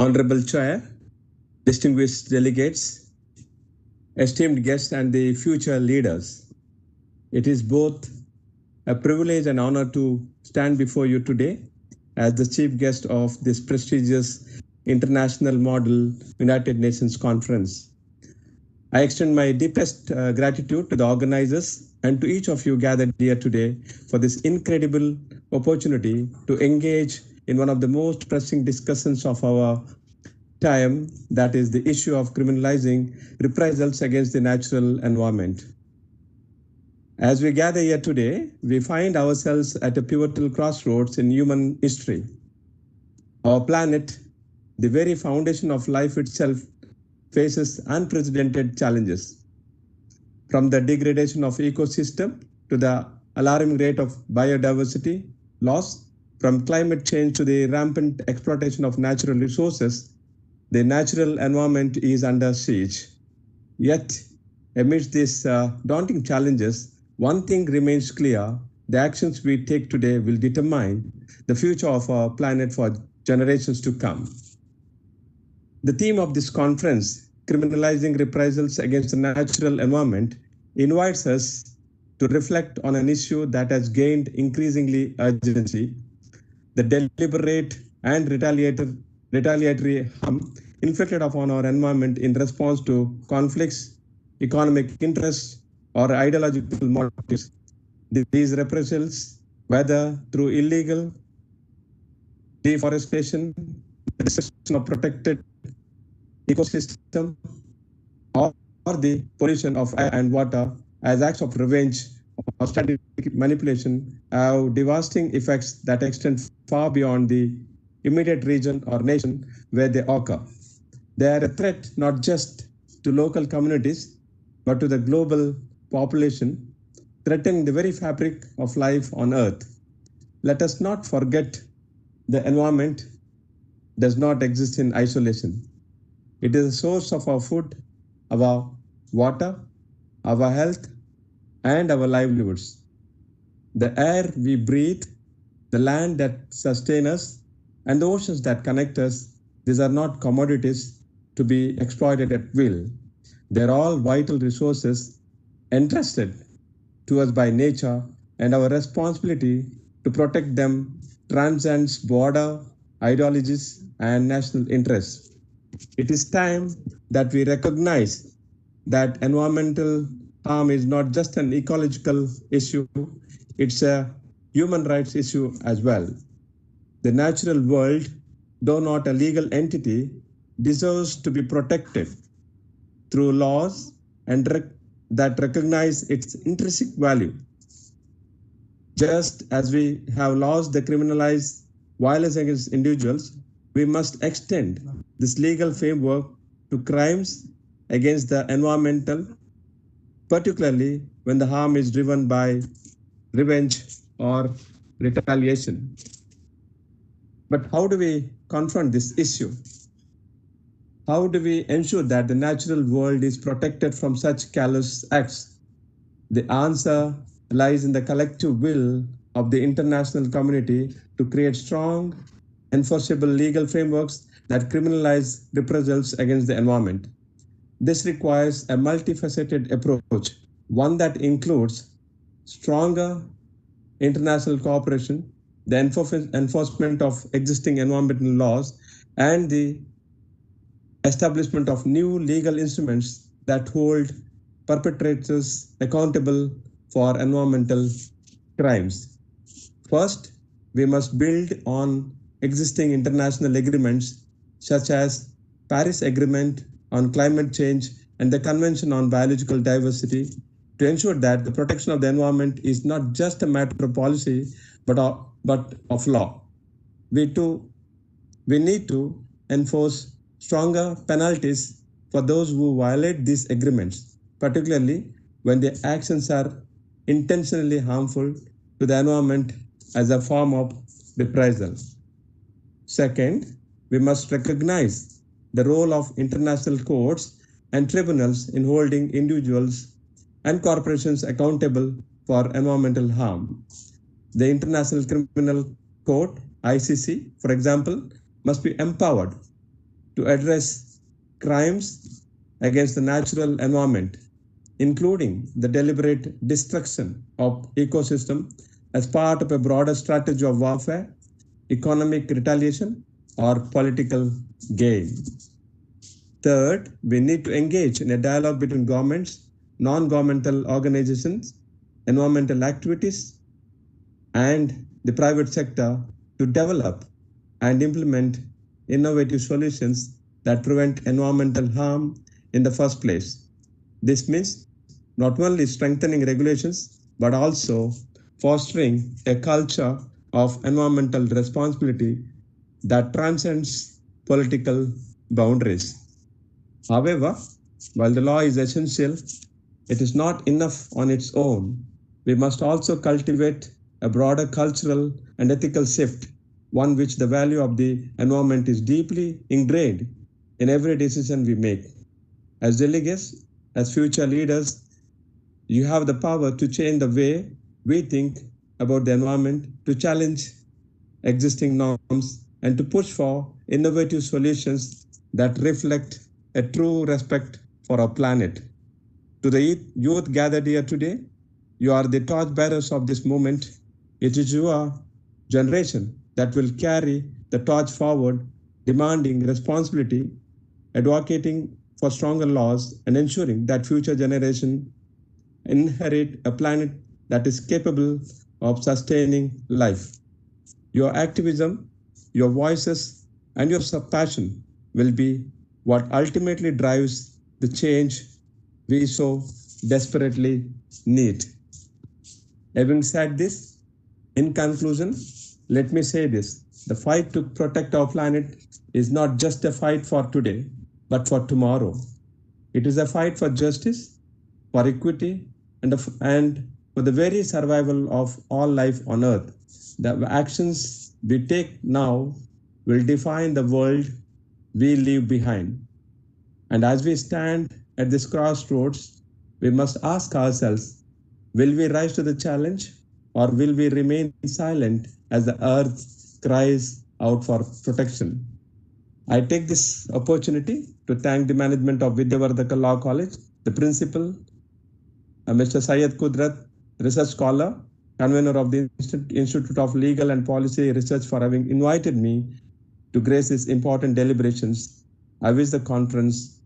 Honorable Chair, distinguished delegates, esteemed guests, and the future leaders. It is both a privilege and honor to stand before you today as the chief guest of this prestigious International Model United Nations Conference. I extend my deepest gratitude to the organizers and to each of you gathered here today for this incredible opportunity to engage in one of the most pressing discussions of our time, that is the issue of criminalizing reprisals against the natural environment. As we gather here today, we find ourselves at a pivotal crossroads in human history. Our planet, the very foundation of life itself, faces unprecedented challenges. From the degradation of ecosystem to the alarming rate of biodiversity loss, from climate change to the rampant exploitation of natural resources, the natural environment is under siege. Yet, amidst these daunting challenges, one thing remains clear: the actions we take today will determine the future of our planet for generations to come. The theme of this conference, Criminalizing Reprisals Against the Natural Environment, invites us to reflect on an issue that has gained increasingly urgency: the deliberate and retaliatory harm inflicted upon our environment in response to conflicts, economic interests, or ideological motives. These reprisals, whether through illegal deforestation, the destruction of protected ecosystem, or the pollution of air and water as acts of revenge or strategic manipulation, have devastating effects that extend far beyond the immediate region or nation where they occur. They are a threat not just to local communities, but to the global population, threatening the very fabric of life on Earth. Let us not forget the environment does not exist in isolation. It is a source of our food, our water, our health, and our livelihoods. The air we breathe, the land that sustains us, and the oceans that connect us, these are not commodities to be exploited at will. They're all vital resources entrusted to us by nature, and our responsibility to protect them transcends border, ideologies, and national interests. It is time that we recognize that environmental harm is not just an ecological issue, it's a human rights issue as well. The natural world, though not a legal entity, deserves to be protected through laws and that recognize its intrinsic value. Just as we have laws that criminalize violence against individuals, we must extend this legal framework to crimes against the environmental, particularly when the harm is driven by revenge or retaliation. But how do we confront this issue? How do we ensure that the natural world is protected from such callous acts? The answer lies in the collective will of the international community to create strong, enforceable legal frameworks that criminalize reprisals against the environment. This requires a multifaceted approach, one that includes stronger international cooperation, the enforcement of existing environmental laws, and the establishment of new legal instruments that hold perpetrators accountable for environmental crimes. First, we must build on existing international agreements such as Paris Agreement on Climate Change and the Convention on Biological Diversity to ensure that the protection of the environment is not just a matter of policy, but of law. We need to enforce stronger penalties for those who violate these agreements, particularly when their actions are intentionally harmful to the environment as a form of reprisal. Second, we must recognize the role of international courts and tribunals in holding individuals and corporations accountable for environmental harm. The International Criminal Court, ICC, for example, must be empowered to address crimes against the natural environment, including the deliberate destruction of ecosystem as part of a broader strategy of warfare, economic retaliation, or political gain. Third, we need to engage in a dialogue between governments, non-governmental organizations, environmental activities, and the private sector to develop and implement innovative solutions that prevent environmental harm in the first place. This means not only strengthening regulations, but also fostering a culture of environmental responsibility that transcends political boundaries. However, while the law is essential, it is not enough on its own. We must also cultivate a broader cultural and ethical shift, one which the value of the environment is deeply ingrained in every decision we make. As delegates, as future leaders, you have the power to change the way we think about the environment, to challenge existing norms, and to push for innovative solutions that reflect a true respect for our planet. To the youth gathered here today, you are the torchbearers of this movement. It is your generation that will carry the torch forward, demanding responsibility, advocating for stronger laws, and ensuring that future generations inherit a planet that is capable of sustaining life. Your activism, your voices, and your passion will be what ultimately drives the change we so desperately need. Having said this, in conclusion, let me say this. The fight to protect our planet is not just a fight for today, but for tomorrow. It is a fight for justice, for equity, and for the very survival of all life on Earth. The actions we take now will define the world we leave behind. And as we stand at this crossroads, we must ask ourselves, will we rise to the challenge, or will we remain silent as the earth cries out for protection? I take this opportunity to thank the management of Vidyavardhaka Law College, the principal, Mr. Syed Kudrat, research scholar, convener of the Institute of Legal and Policy Research, for having invited me to grace these important deliberations. I wish the conference